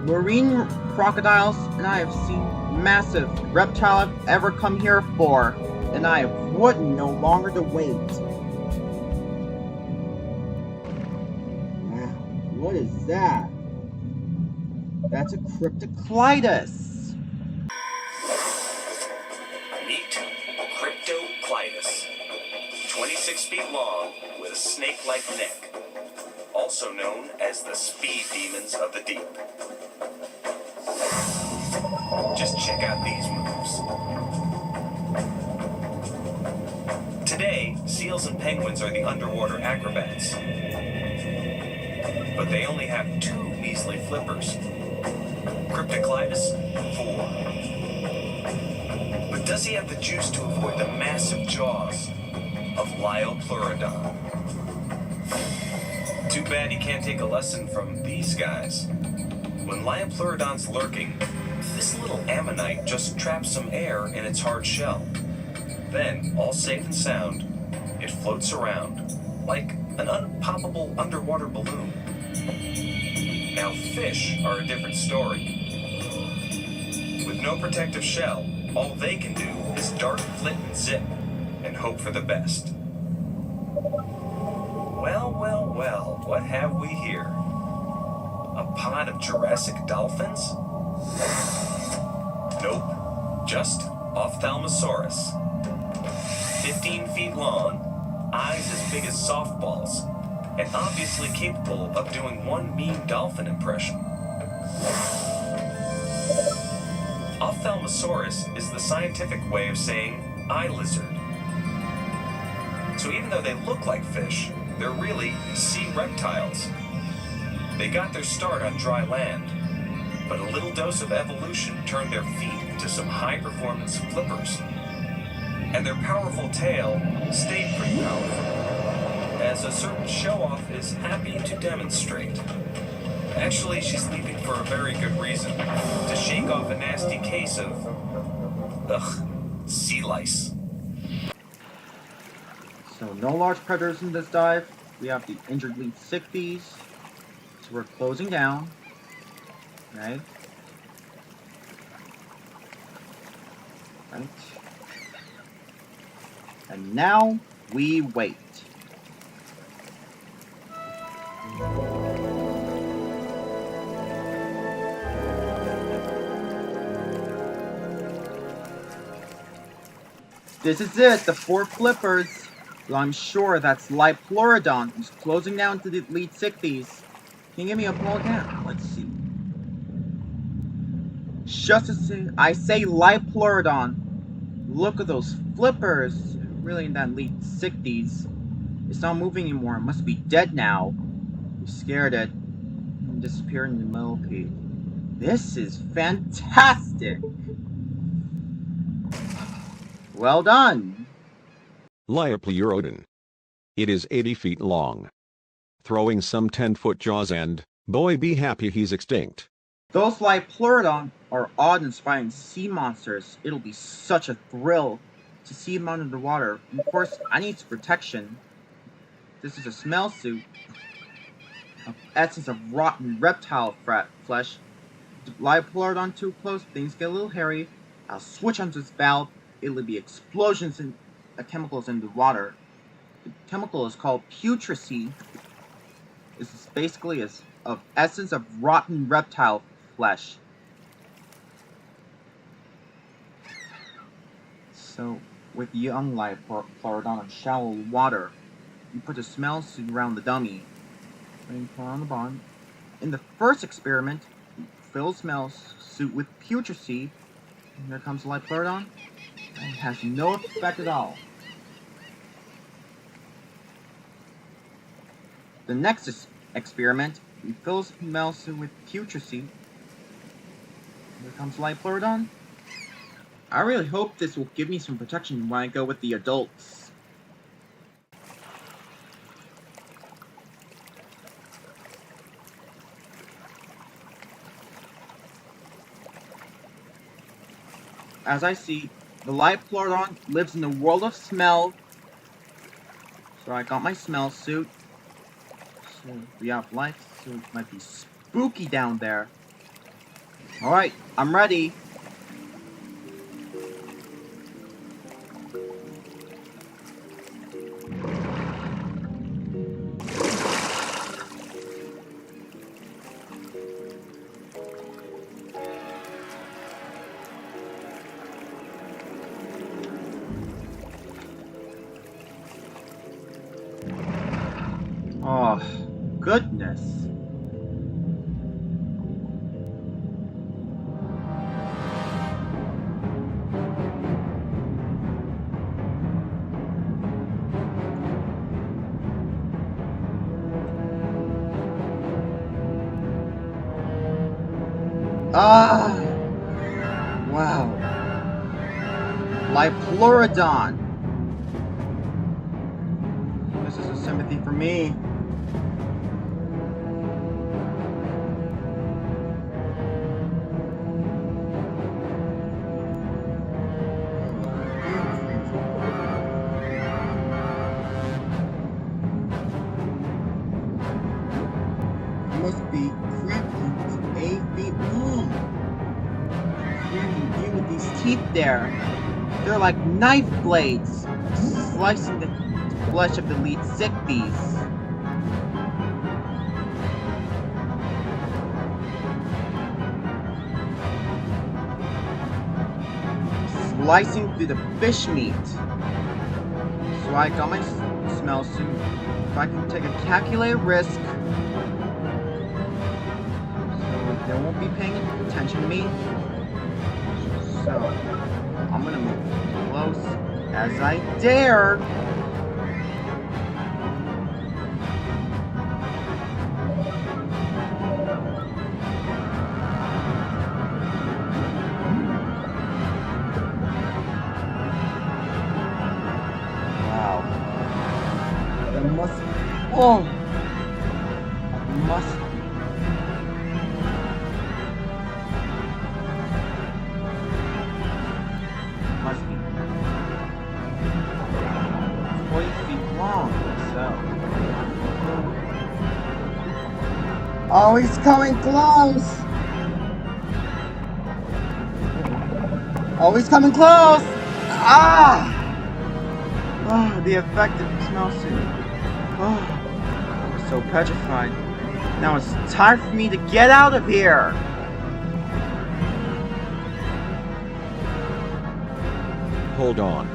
marine crocodiles, and I have seen massive reptile I've ever come here for, and I would no longer to wait. Wow, what is that? That's a cryptocleidos. Meet Cryptocleidos. 26 feet long with a snake-like neck. Also known as the speed demons of the deep. Just check out these moves. Today, seals and penguins are the underwater acrobats. But they only have 2 measly flippers. Cryptocleidos, 4. But does he have the juice to avoid the massive jaws of Liopleurodon? Too bad he can't take a lesson from these guys. When Liopleurodon's lurking, this little ammonite just traps some air in its hard shell. Then, all safe and sound, it floats around like an unpoppable underwater balloon. Now, fish are a different story. With no protective shell, all they can do is dart, flit, and zip, and hope for the best. Well, what have we here? A pod of Jurassic dolphins? Nope, just Ophthalmosaurus. 15 feet long, eyes as big as softballs, and obviously capable of doing one mean dolphin impression. Ophthalmosaurus is the scientific way of saying eye lizard. So even though they look like fish, they're really sea reptiles. They got their start on dry land, but a little dose of evolution turned their feet into some high-performance flippers. And their powerful tail stayed pretty powerful, as a certain show-off is happy to demonstrate. Actually, she's leaving for a very good reason, to shake off a nasty case of, sea lice. So no large predators in this dive. We have the injured lead sickbees. So we're closing down. Right? Right. And now we wait. This is it, the 4 flippers. Well, I'm sure that's Liopleurodon who's closing down to the lead sickbees. Can you give me a ball again? Let's see. Just as I say Liopleurodon. Look at those flippers. Really in that lead sickbees. It's not moving anymore. It must be dead now. We scared it. And disappeared in the millipede. This is fantastic. Well done. Liopleurodon. It is 80 feet long. Throwing some 10-foot jaws and, boy be happy he's extinct. Those Liopleurodon are awe-inspiring sea monsters. It'll be such a thrill to see them under the water. And of course, I need some protection. This is a smell suit of essence of rotten reptile flesh. Liopleurodon too close, things get a little hairy. I'll switch onto this valve. It'll be explosions in chemicals in the water. The chemical is called putrescine. This is basically of essence of rotten reptile flesh. So, with young Liopleurodon in shallow water, you put a smell suit around the dummy, and put on the bottom. In the first experiment, you Phil smells suit with putrid seed. And here comes Lipleurodon. And it has no effect at all. The next experiment, refills Melsu with putrid seed. Here comes Lipleurodon. I really hope this will give me some protection when I go with the adults. As I see, the Lipleurodon lives in the world of smell. So I got my smell suit. So we have life, so it might be spooky down there. Alright, I'm ready. Oh, goodness. Ah! Wow. Lipleurodon. This is a sympathy for me. Must be cracking 8 feet long. Cracking in with these teeth there. They're like knife blades, slicing the flesh of the lead sick bees. Slicing through the fish meat. So I got my smell suit. If I can take a calculated risk, they won't be paying attention to me. So, I'm gonna move close as I dare. Wow. There must... Oh! Must... Must be 40 feet long, so. Oh, he's coming close! Oh, he's coming close! Ah! Oh, the effective smell suit. Oh, I'm so petrified. Now it's time for me to get out of here! Hold on.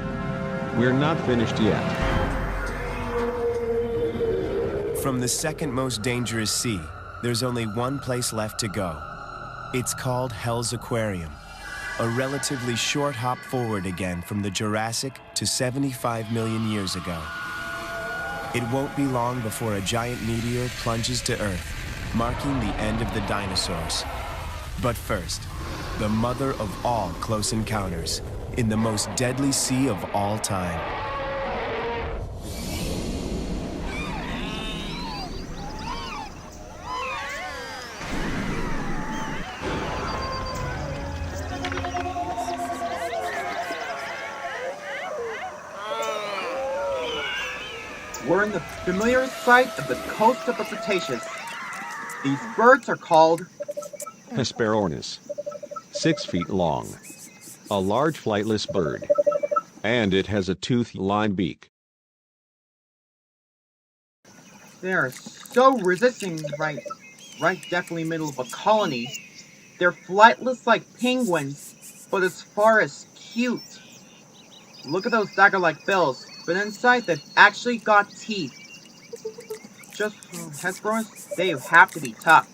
We're not finished yet. From the second most dangerous sea, there's only one place left to go. It's called Hell's Aquarium, a relatively short hop forward again from the Jurassic to 75 million years ago. It won't be long before a giant meteor plunges to Earth, marking the end of the dinosaurs. But first, the mother of all close encounters, in the most deadly sea of all time. We're in the familiar sight of the coast of the Cretaceous. These birds are called Hesperornis. 6 feet long. A large flightless bird. And it has a tooth-lined beak. They are so resisting right definitely middle of a colony. They're flightless like penguins, but as far as cute. Look at those dagger-like bills, but inside they've actually got teeth. Just for Hesperornis, they have to be tough.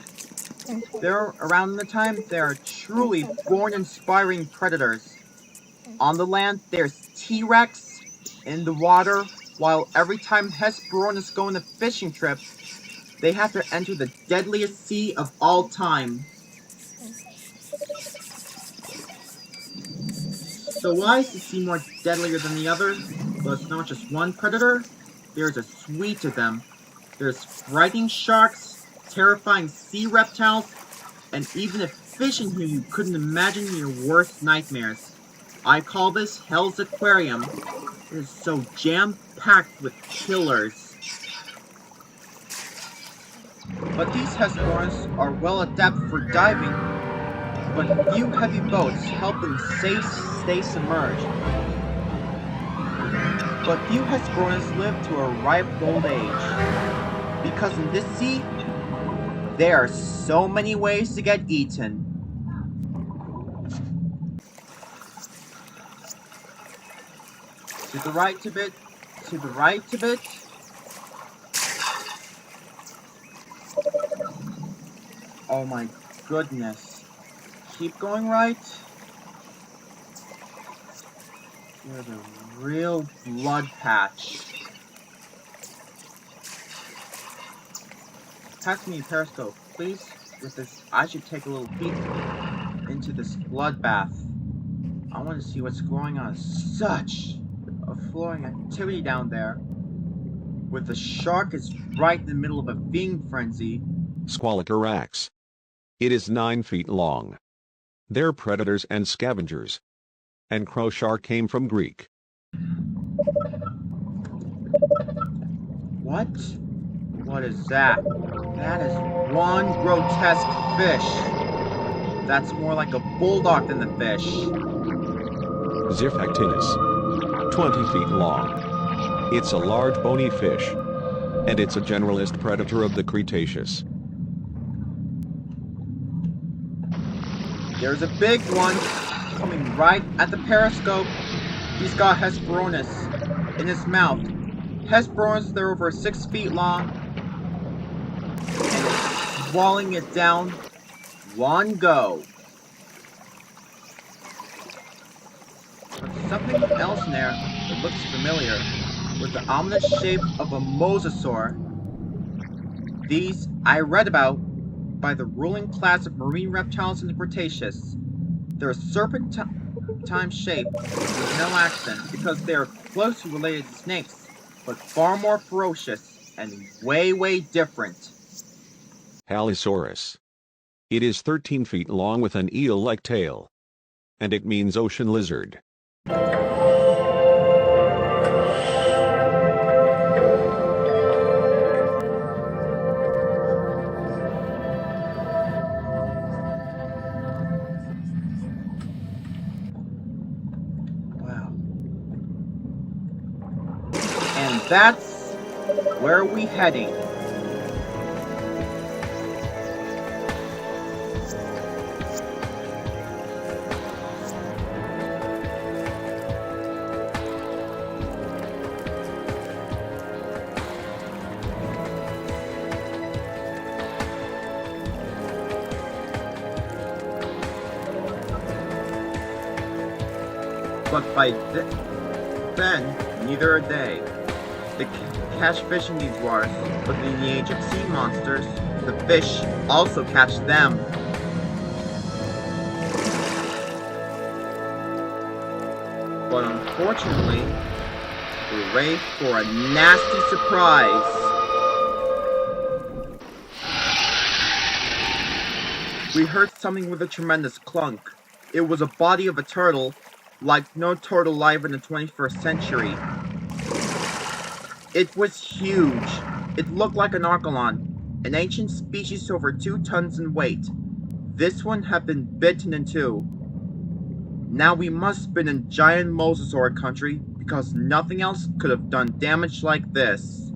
They're around the time they are truly born-inspiring predators. On the land, there's T-Rex. In the water, while every time Hesperornis go on a fishing trip, they have to enter the deadliest sea of all time. So why is the sea more deadlier than the other? Well, it's not just one predator. There's a suite of them. There's frightening sharks, terrifying sea reptiles, and even a fish in here you couldn't imagine in your worst nightmares. I call this Hell's Aquarium. It is so jam-packed with killers. But these Hesperornis are well adapted for diving, but few heavy boats help them stay submerged. But few Hesperornis live to a ripe old age, because in this sea, there are so many ways to get eaten. To the right a bit, to the right a bit. Oh my goodness. Keep going right. There's a real blood patch. Pass me a periscope, please. With this, I should take a little peek into this bloodbath. I want to see what's going on. Such a flowing activity down there. With the shark is right in the middle of a feeding frenzy. Squalicarax. It is 9 feet long. They're predators and scavengers. And crow shark came from Greek. What? What is that? That is one grotesque fish. That's more like a bulldog than the fish. Zirphactinus. 20 feet long. It's a large bony fish, and it's a generalist predator of the Cretaceous. There's a big one coming right at the periscope. He's got Hesperornis in his mouth. Hesperornis, they're over 6 feet long, and it's swallowing it down. One go. But something else in there that looks familiar, with the ominous shape of a mosasaur. These I read about by the ruling class of marine reptiles in the Cretaceous. They're serpentine shape with no accent because they are closely related to snakes, but far more ferocious and way different. Halisaurus. It is 13 feet long with an eel-like tail, and it means ocean lizard. Wow. And that's where we heading. But by then, neither are they. They catch fish in these waters, but in the age of sea monsters, the fish also catch them. But unfortunately, we're ready for a nasty surprise. We heard something with a tremendous clunk. It was a body of a turtle, like no turtle alive in the 21st century. It was huge. It looked like an archelon, an ancient species over 2 tons in weight. This one had been bitten in two. Now we must have been in giant mosasaur country, because nothing else could have done damage like this.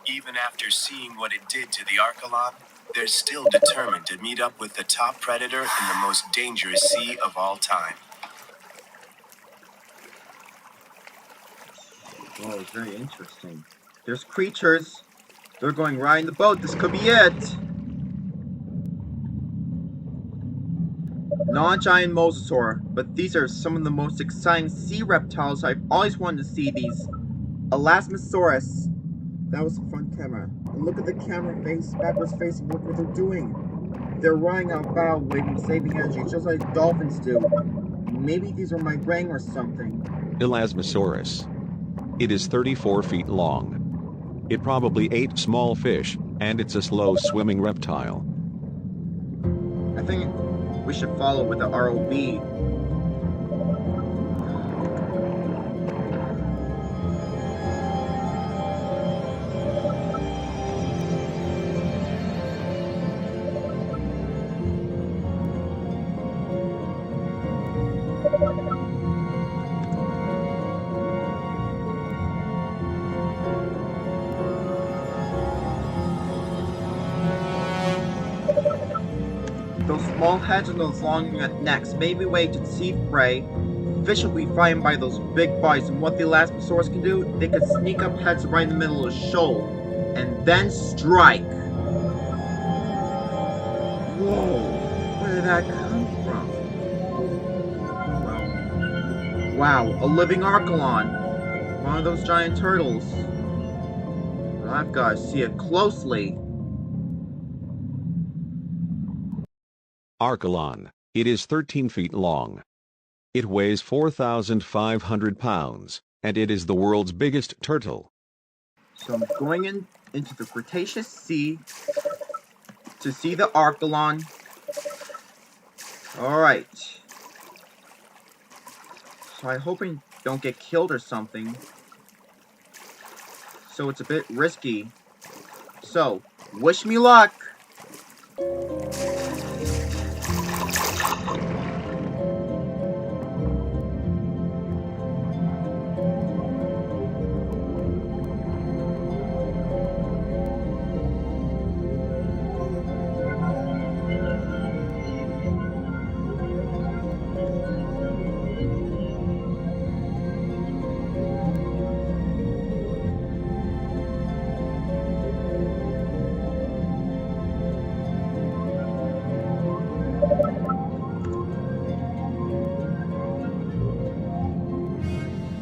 Even after seeing what it did to the archelon, they're still determined to meet up with the top predator in the most dangerous sea of all time. Oh, very interesting. There's creatures. They're going right in the boat. This could be it. Non-giant mosasaur, but these are some of the most exciting sea reptiles. I've always wanted to see these. Elasmosaurus. That was a fun camera. And look at the camera face, backwards facing. Look what they're doing. They're running out bow, waving saving energy, just like dolphins do. Maybe these are my ring or something. Elasmosaurus. It is 34 feet long. It probably ate small fish, and it's a slow-swimming reptile. I think we should follow with the ROV. Those small heads and those long necks may be way to deceive prey. Fish will be frightened by those big bodies, and what the Elasmosaurus can do, they can sneak up heads right in the middle of the shoal, and then strike. Whoa, where did that come from? Wow, a living Archelon. One of those giant turtles. I've got to see it closely. Archelon. It is 13 feet long. It weighs 4,500 pounds, and it is the world's biggest turtle. So I'm going into the Cretaceous Sea to see the Archelon. Alright. So I hope I don't get killed or something. So it's a bit risky. So, wish me luck!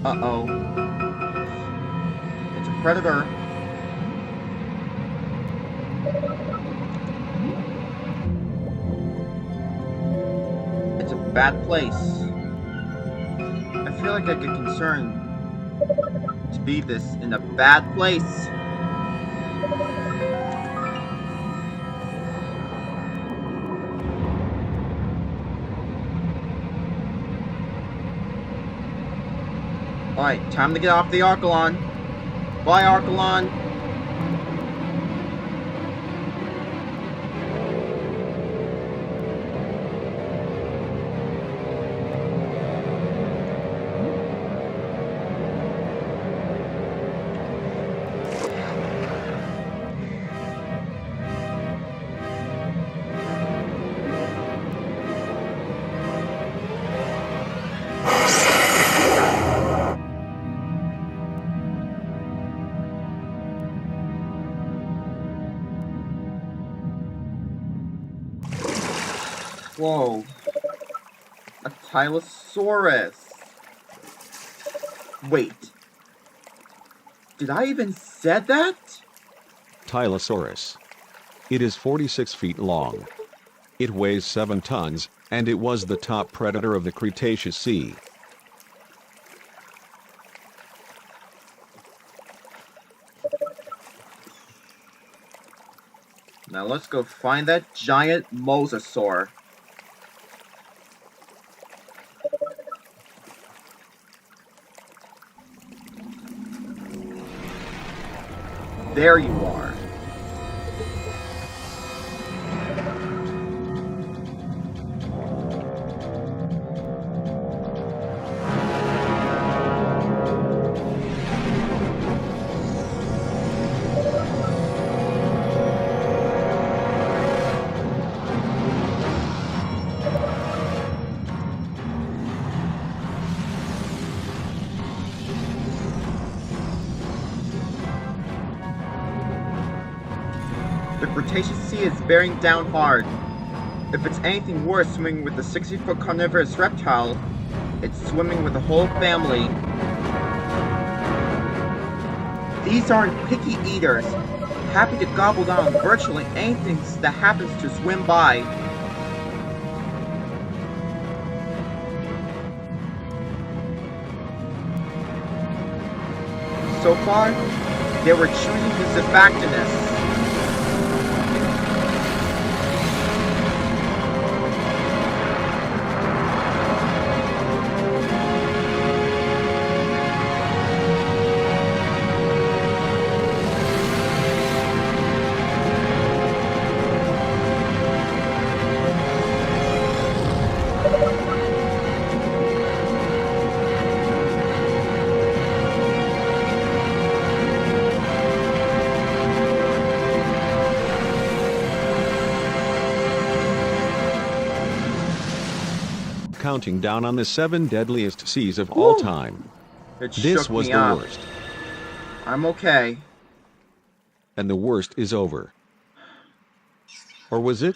Uh-oh. It's a predator. It's a bad place. I feel like I get concerned to be this in a bad place. Alright, time to get off the Archelon. Bye, Archelon. Whoa. A Tylosaurus. Wait. Did I even said that? Tylosaurus. It is 46 feet long. It weighs 7 tons, and it was the top predator of the Cretaceous Sea. Now let's go find that giant mosasaur. There you are. Cretaceous sea is bearing down hard. If it's anything worse swimming with a 60-foot carnivorous reptile, it's swimming with a whole family. These aren't picky eaters, happy to gobble down virtually anything that happens to swim by. So far, they were choosing the surfactanists. Counting down on the 7 deadliest seas of all time. It This shook was me the up. worst. I'm okay. And the worst is over. Or was it?